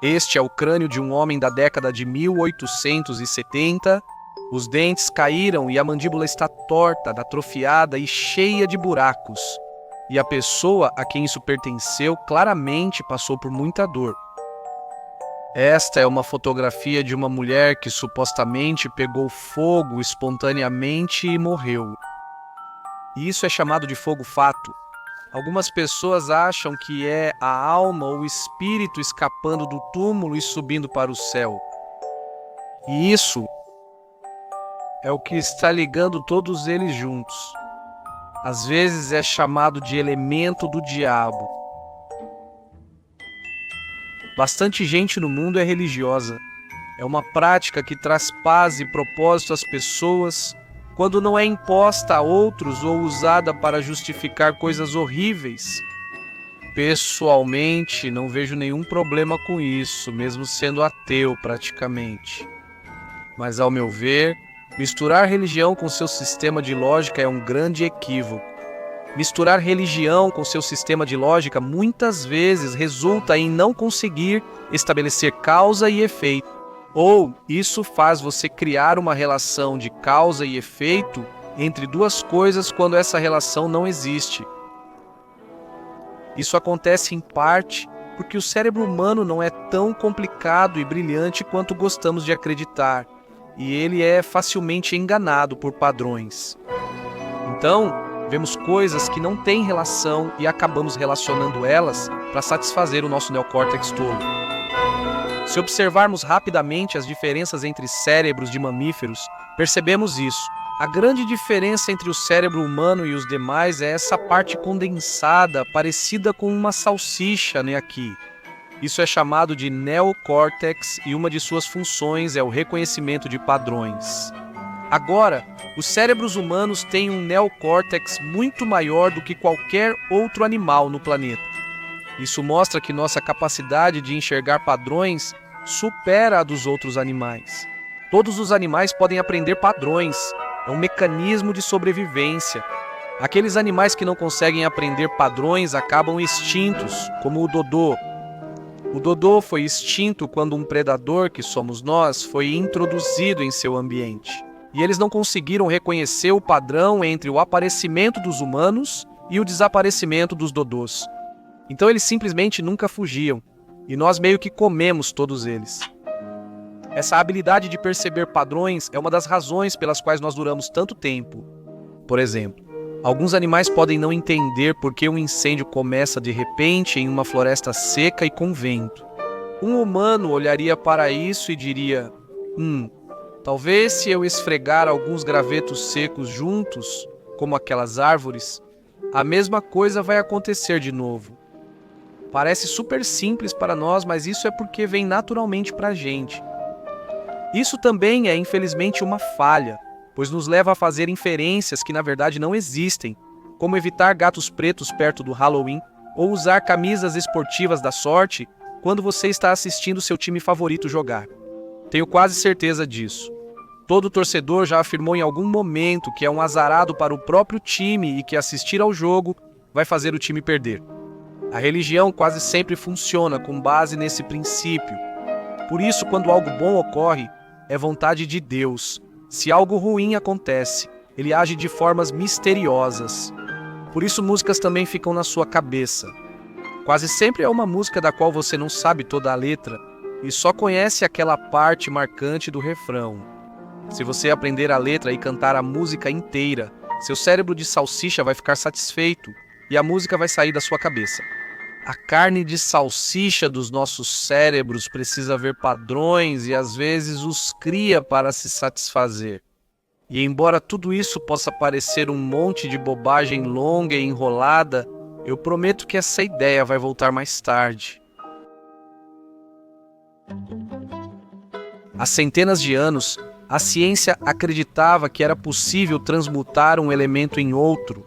Este é o crânio de um homem da década de 1870. Os dentes caíram e a mandíbula está torta, atrofiada e cheia de buracos. E a pessoa a quem isso pertenceu claramente passou por muita dor. Esta é uma fotografia de uma mulher que supostamente pegou fogo espontaneamente e morreu. E isso é chamado de fogo-fato. Algumas pessoas acham que é a alma ou o espírito escapando do túmulo e subindo para o céu. E isso é o que está ligando todos eles juntos. Às vezes é chamado de elemento do diabo. Bastante gente no mundo é religiosa. É uma prática que traz paz e propósito às pessoas quando não é imposta a outros ou usada para justificar coisas horríveis. Pessoalmente, não vejo nenhum problema com isso, mesmo sendo ateu praticamente. Mas, ao meu ver, misturar religião com seu sistema de lógica é um grande equívoco. Misturar religião com seu sistema de lógica muitas vezes resulta em não conseguir estabelecer causa e efeito. Ou isso faz você criar uma relação de causa e efeito entre duas coisas quando essa relação não existe. Isso acontece em parte porque o cérebro humano não é tão complicado e brilhante quanto gostamos de acreditar, e ele é facilmente enganado por padrões. Então, vemos coisas que não têm relação e acabamos relacionando elas para satisfazer o nosso neocórtex tolo. Se observarmos rapidamente as diferenças entre cérebros de mamíferos, percebemos isso. A grande diferença entre o cérebro humano e os demais é essa parte condensada, parecida com uma salsicha, aqui. Isso é chamado de neocórtex e uma de suas funções é o reconhecimento de padrões. Agora, os cérebros humanos têm um neocórtex muito maior do que qualquer outro animal no planeta. Isso mostra que nossa capacidade de enxergar padrões supera a dos outros animais. Todos os animais podem aprender padrões, é um mecanismo de sobrevivência. Aqueles animais que não conseguem aprender padrões acabam extintos, como o dodô. O dodô foi extinto quando um predador, que somos nós, foi introduzido em seu ambiente. E eles não conseguiram reconhecer o padrão entre o aparecimento dos humanos e o desaparecimento dos dodôs. Então eles simplesmente nunca fugiam, e nós meio que comemos todos eles. Essa habilidade de perceber padrões é uma das razões pelas quais nós duramos tanto tempo. Por exemplo, alguns animais podem não entender por que um incêndio começa de repente em uma floresta seca e com vento. Um humano olharia para isso e diria: talvez se eu esfregar alguns gravetos secos juntos, como aquelas árvores, a mesma coisa vai acontecer de novo. Parece super simples para nós, mas isso é porque vem naturalmente para a gente. Isso também é, infelizmente, uma falha, pois nos leva a fazer inferências que na verdade não existem, como evitar gatos pretos perto do Halloween ou usar camisas esportivas da sorte quando você está assistindo seu time favorito jogar. Tenho quase certeza disso. Todo torcedor já afirmou em algum momento que é um azarado para o próprio time e que assistir ao jogo vai fazer o time perder. A religião quase sempre funciona com base nesse princípio. Por isso, quando algo bom ocorre, é vontade de Deus. Se algo ruim acontece, ele age de formas misteriosas. Por isso, músicas também ficam na sua cabeça. Quase sempre é uma música da qual você não sabe toda a letra e só conhece aquela parte marcante do refrão. Se você aprender a letra e cantar a música inteira, seu cérebro de salsicha vai ficar satisfeito e a música vai sair da sua cabeça. A carne de salsicha dos nossos cérebros precisa ver padrões e às vezes os cria para se satisfazer. E embora tudo isso possa parecer um monte de bobagem longa e enrolada, eu prometo que essa ideia vai voltar mais tarde. Há centenas de anos, a ciência acreditava que era possível transmutar um elemento em outro.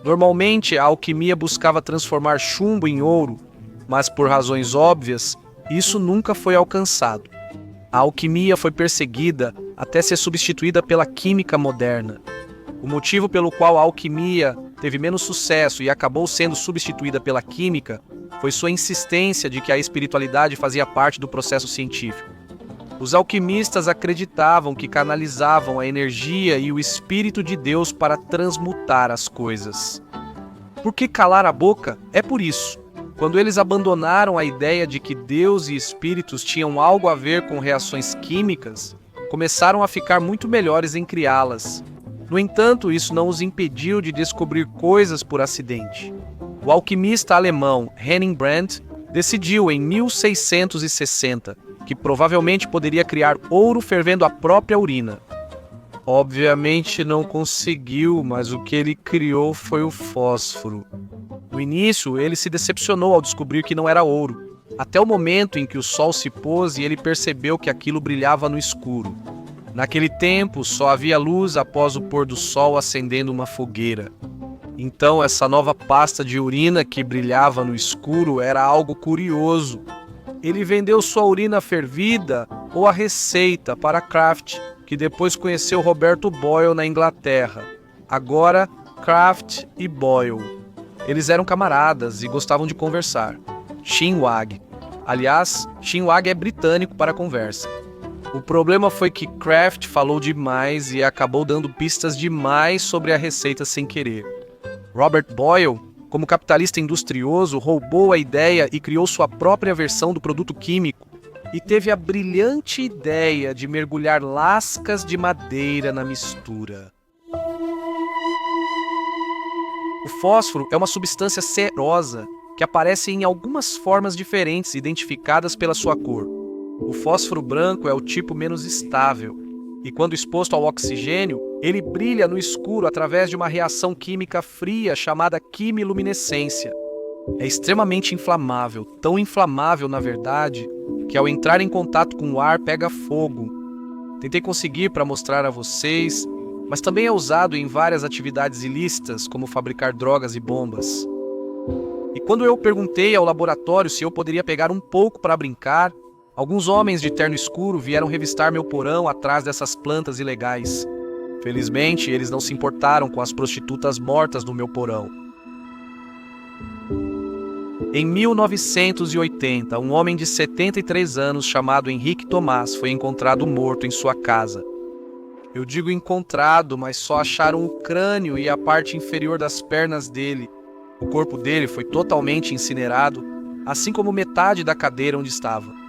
Normalmente, a alquimia buscava transformar chumbo em ouro, mas por razões óbvias, isso nunca foi alcançado. A alquimia foi perseguida até ser substituída pela química moderna. O motivo pelo qual a alquimia teve menos sucesso e acabou sendo substituída pela química foi sua insistência de que a espiritualidade fazia parte do processo científico. Os alquimistas acreditavam que canalizavam a energia e o Espírito de Deus para transmutar as coisas. Por que calar a boca? É por isso. Quando eles abandonaram a ideia de que Deus e espíritos tinham algo a ver com reações químicas, começaram a ficar muito melhores em criá-las. No entanto, isso não os impediu de descobrir coisas por acidente. O alquimista alemão Henning Brandt decidiu em 1660 que provavelmente poderia criar ouro fervendo a própria urina. Obviamente não conseguiu, mas o que ele criou foi o fósforo. No início, ele se decepcionou ao descobrir que não era ouro, até o momento em que o sol se pôs e ele percebeu que aquilo brilhava no escuro. Naquele tempo, só havia luz após o pôr do sol acendendo uma fogueira. Então, essa nova pasta de urina que brilhava no escuro era algo curioso. Ele vendeu sua urina fervida ou a receita para Kraft, que depois conheceu Roberto Boyle na Inglaterra. Agora, Kraft e Boyle. Eles eram camaradas e gostavam de conversar. Chinwag. Aliás, Chinwag é britânico para conversa. O problema foi que Kraft falou demais e acabou dando pistas demais sobre a receita sem querer. Robert Boyle, como capitalista industrioso, roubou a ideia e criou sua própria versão do produto químico e teve a brilhante ideia de mergulhar lascas de madeira na mistura. O fósforo é uma substância cerosa que aparece em algumas formas diferentes identificadas pela sua cor. O fósforo branco é o tipo menos estável e, quando exposto ao oxigênio, ele brilha no escuro através de uma reação química fria chamada quimiluminescência. É extremamente inflamável, tão inflamável, na verdade, que ao entrar em contato com o ar pega fogo. Tentei conseguir para mostrar a vocês, mas também é usado em várias atividades ilícitas, como fabricar drogas e bombas. E quando eu perguntei ao laboratório se eu poderia pegar um pouco para brincar, alguns homens de terno escuro vieram revistar meu porão atrás dessas plantas ilegais. Felizmente, eles não se importaram com as prostitutas mortas no meu porão. Em 1980, um homem de 73 anos chamado Henrique Tomás foi encontrado morto em sua casa. Eu digo encontrado, mas só acharam o crânio e a parte inferior das pernas dele. O corpo dele foi totalmente incinerado, assim como metade da cadeira onde estava.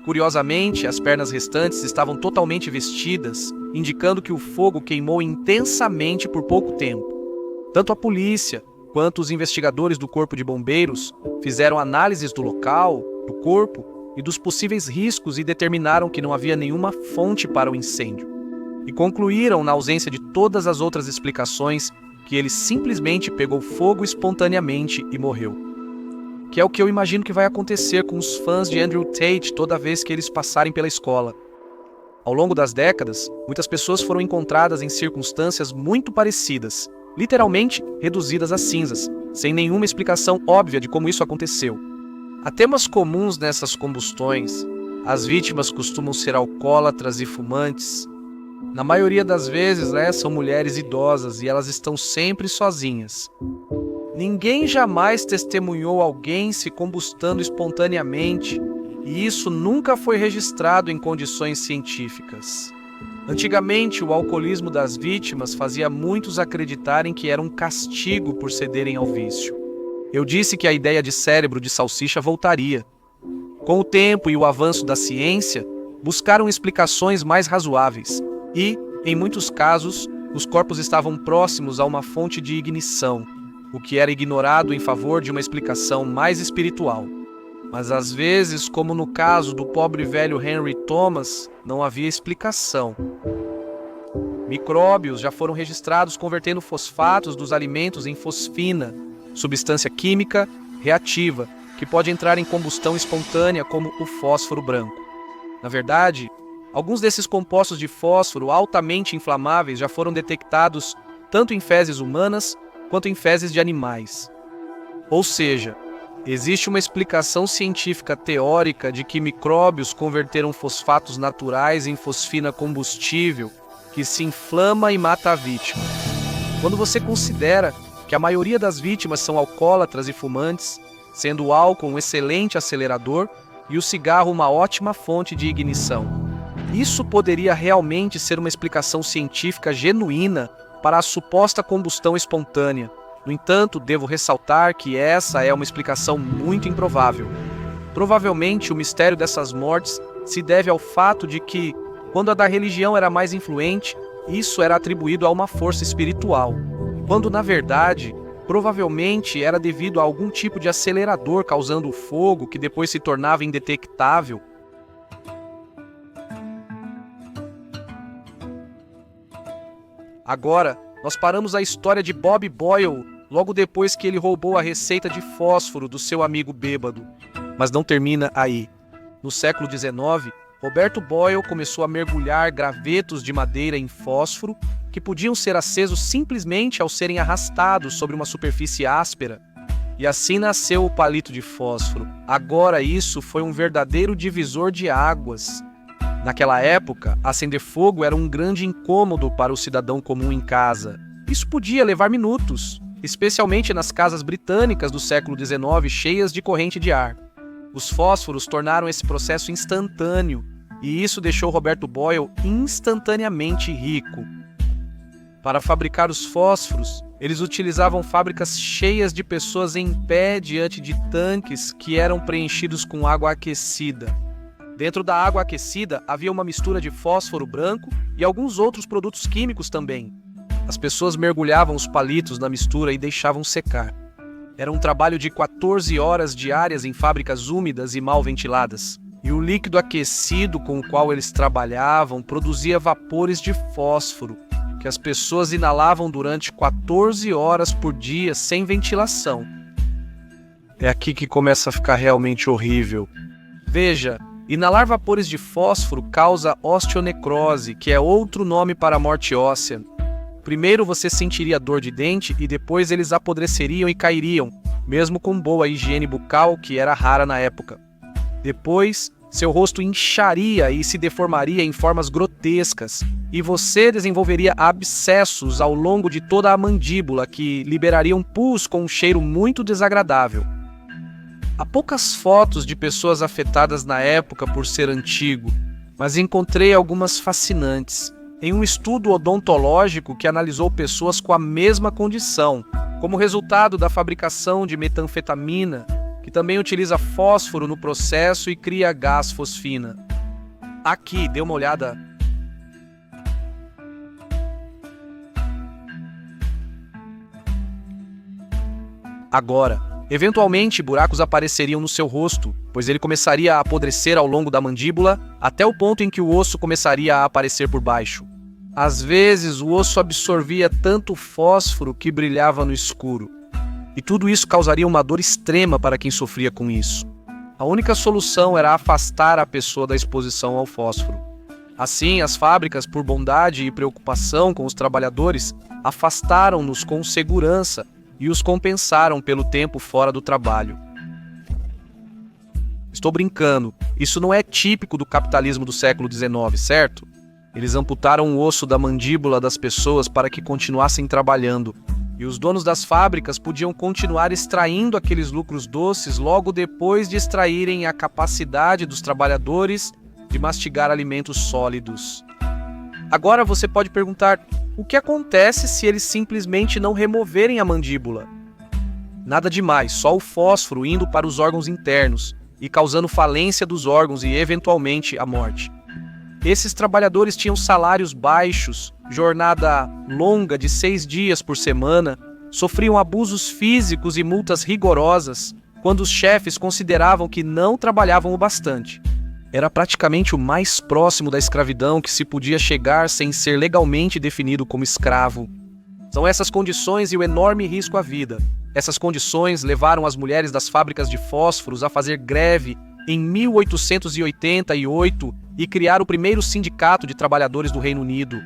Curiosamente, as pernas restantes estavam totalmente vestidas, indicando que o fogo queimou intensamente por pouco tempo. Tanto a polícia quanto os investigadores do Corpo de Bombeiros fizeram análises do local, do corpo e dos possíveis riscos e determinaram que não havia nenhuma fonte para o incêndio. E concluíram, na ausência de todas as outras explicações, que ele simplesmente pegou fogo espontaneamente e morreu. Que é o que eu imagino que vai acontecer com os fãs de Andrew Tate toda vez que eles passarem pela escola. Ao longo das décadas, muitas pessoas foram encontradas em circunstâncias muito parecidas, literalmente reduzidas a cinzas, sem nenhuma explicação óbvia de como isso aconteceu. Há temas comuns nessas combustões. As vítimas costumam ser alcoólatras e fumantes. Na maioria das vezes, são mulheres idosas e elas estão sempre sozinhas. Ninguém jamais testemunhou alguém se combustando espontaneamente, e isso nunca foi registrado em condições científicas. Antigamente, o alcoolismo das vítimas fazia muitos acreditarem que era um castigo por cederem ao vício. Eu disse que a ideia de cérebro de salsicha voltaria. Com o tempo e o avanço da ciência, buscaram explicações mais razoáveis e, em muitos casos, os corpos estavam próximos a uma fonte de ignição, o que era ignorado em favor de uma explicação mais espiritual. Mas às vezes, como no caso do pobre velho Henry Thomas, não havia explicação. Micróbios já foram registrados convertendo fosfatos dos alimentos em fosfina, substância química reativa, que pode entrar em combustão espontânea como o fósforo branco. Na verdade, alguns desses compostos de fósforo altamente inflamáveis já foram detectados tanto em fezes humanas quanto em fezes de animais. Ou seja, existe uma explicação científica teórica de que micróbios converteram fosfatos naturais em fosfina combustível, que se inflama e mata a vítima. Quando você considera que a maioria das vítimas são alcoólatras e fumantes, sendo o álcool um excelente acelerador e o cigarro uma ótima fonte de ignição. Isso poderia realmente ser uma explicação científica genuína para a suposta combustão espontânea. No entanto, devo ressaltar que essa é uma explicação muito improvável. Provavelmente o mistério dessas mortes se deve ao fato de que, quando a da religião era mais influente, isso era atribuído a uma força espiritual, quando na verdade, provavelmente era devido a algum tipo de acelerador causando o fogo que depois se tornava indetectável. Agora, nós paramos a história de Bob Boyle logo depois que ele roubou a receita de fósforo do seu amigo bêbado. Mas não termina aí. No século XIX, Roberto Boyle começou a mergulhar gravetos de madeira em fósforo que podiam ser acesos simplesmente ao serem arrastados sobre uma superfície áspera. E assim nasceu o palito de fósforo. Agora isso foi um verdadeiro divisor de águas. Naquela época, acender fogo era um grande incômodo para o cidadão comum em casa. Isso podia levar minutos, especialmente nas casas britânicas do século XIX cheias de corrente de ar. Os fósforos tornaram esse processo instantâneo, e isso deixou Roberto Boyle instantaneamente rico. Para fabricar os fósforos, eles utilizavam fábricas cheias de pessoas em pé diante de tanques que eram preenchidos com água aquecida. Dentro da água aquecida havia uma mistura de fósforo branco e alguns outros produtos químicos também. As pessoas mergulhavam os palitos na mistura e deixavam secar. Era um trabalho de 14 horas diárias em fábricas úmidas e mal ventiladas. E o líquido aquecido com o qual eles trabalhavam produzia vapores de fósforo, que as pessoas inalavam durante 14 horas por dia sem ventilação. É aqui que começa a ficar realmente horrível. Veja, inalar vapores de fósforo causa osteonecrose, que é outro nome para a morte óssea. Primeiro você sentiria dor de dente e depois eles apodreceriam e cairiam, mesmo com boa higiene bucal, que era rara na época. Depois, seu rosto incharia e se deformaria em formas grotescas, e você desenvolveria abscessos ao longo de toda a mandíbula que liberariam pus com um cheiro muito desagradável. Há poucas fotos de pessoas afetadas na época por ser antigo, mas encontrei algumas fascinantes. Em um estudo odontológico que analisou pessoas com a mesma condição, como resultado da fabricação de metanfetamina, que também utiliza fósforo no processo e cria gás fosfina. Aqui, dê uma olhada. Agora, eventualmente buracos apareceriam no seu rosto, pois ele começaria a apodrecer ao longo da mandíbula, até o ponto em que o osso começaria a aparecer por baixo. Às vezes, o osso absorvia tanto fósforo que brilhava no escuro. E tudo isso causaria uma dor extrema para quem sofria com isso. A única solução era afastar a pessoa da exposição ao fósforo. Assim, as fábricas, por bondade e preocupação com os trabalhadores, afastaram-nos com segurança e os compensaram pelo tempo fora do trabalho. Estou brincando, isso não é típico do capitalismo do século XIX, certo? Eles amputaram o osso da mandíbula das pessoas para que continuassem trabalhando, e os donos das fábricas podiam continuar extraindo aqueles lucros doces logo depois de extraírem a capacidade dos trabalhadores de mastigar alimentos sólidos. Agora você pode perguntar, o que acontece se eles simplesmente não removerem a mandíbula? Nada demais, só o fósforo indo para os órgãos internos e causando falência dos órgãos e, eventualmente, a morte. Esses trabalhadores tinham salários baixos, jornada longa de 6 dias por semana, sofriam abusos físicos e multas rigorosas quando os chefes consideravam que não trabalhavam o bastante. Era praticamente o mais próximo da escravidão que se podia chegar sem ser legalmente definido como escravo. São essas condições e o enorme risco à vida. Essas condições levaram as mulheres das fábricas de fósforos a fazer greve em 1888 e criar o primeiro sindicato de trabalhadores do Reino Unido.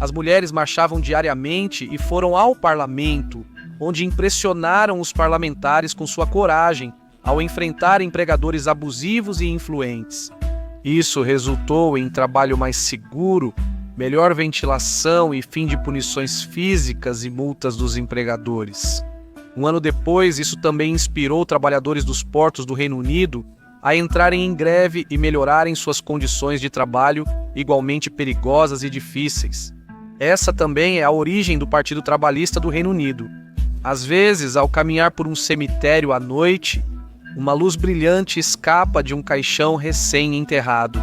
As mulheres marchavam diariamente e foram ao parlamento, onde impressionaram os parlamentares com sua coragem ao enfrentar empregadores abusivos e influentes. Isso resultou em trabalho mais seguro, melhor ventilação e fim de punições físicas e multas dos empregadores. Um ano depois, isso também inspirou trabalhadores dos portos do Reino Unido a entrarem em greve e melhorarem suas condições de trabalho, igualmente perigosas e difíceis. Essa também é a origem do Partido Trabalhista do Reino Unido. Às vezes, ao caminhar por um cemitério à noite, uma luz brilhante escapa de um caixão recém-enterrado.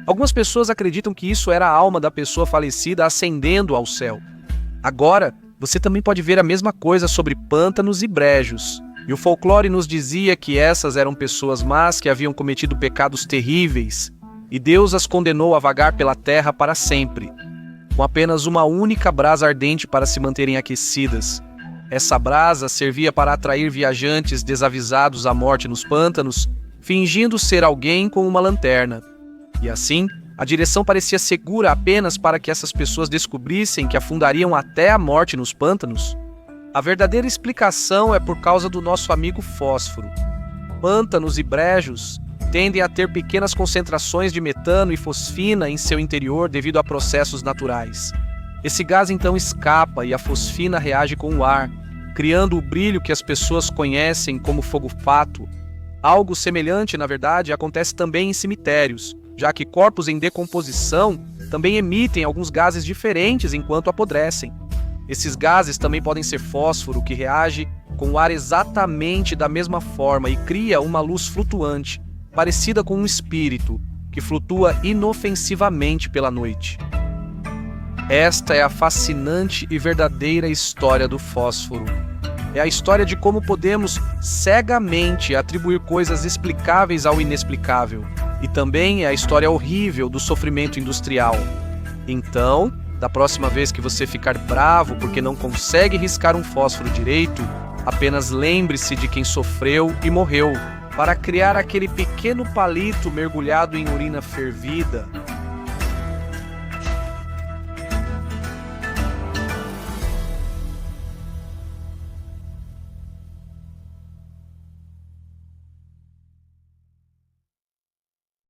Algumas pessoas acreditam que isso era a alma da pessoa falecida ascendendo ao céu. Agora, você também pode ver a mesma coisa sobre pântanos e brejos. E o folclore nos dizia que essas eram pessoas más que haviam cometido pecados terríveis, e Deus as condenou a vagar pela terra para sempre, com apenas uma única brasa ardente para se manterem aquecidas. Essa brasa servia para atrair viajantes desavisados à morte nos pântanos, fingindo ser alguém com uma lanterna. E assim, a direção parecia segura apenas para que essas pessoas descobrissem que afundariam até a morte nos pântanos. A verdadeira explicação é por causa do nosso amigo fósforo. Pântanos e brejos tendem a ter pequenas concentrações de metano e fosfina em seu interior devido a processos naturais. Esse gás então escapa e a fosfina reage com o ar, criando o brilho que as pessoas conhecem como fogo-fato. Algo semelhante, na verdade, acontece também em cemitérios, já que corpos em decomposição também emitem alguns gases diferentes enquanto apodrecem. Esses gases também podem ser fósforo, que reage com o ar exatamente da mesma forma e cria uma luz flutuante, parecida com um espírito, que flutua inofensivamente pela noite. Esta é a fascinante e verdadeira história do fósforo. É a história de como podemos cegamente atribuir coisas explicáveis ao inexplicável. E também é a história horrível do sofrimento industrial. Então, da próxima vez que você ficar bravo porque não consegue riscar um fósforo direito, apenas lembre-se de quem sofreu e morreu para criar aquele pequeno palito mergulhado em urina fervida